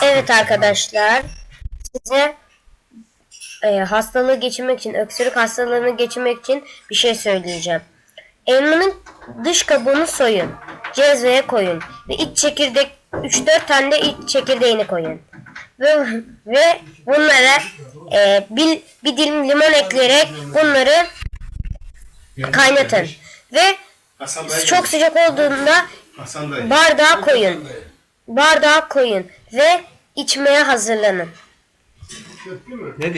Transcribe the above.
Evet arkadaşlar, size hastalığı geçirmek için, öksürük hastalığını geçirmek için bir şey söyleyeceğim. Elmanın dış kabuğunu soyun, cezveye koyun ve iç çekirdek 3-4 tane de iç çekirdeğini koyun. Ve bunlara bir dilim limon ekleyerek bunları kaynatın. Ve çok sıcak olduğunda bardağa koyun ve içmeye hazırlanın. Ne diyor?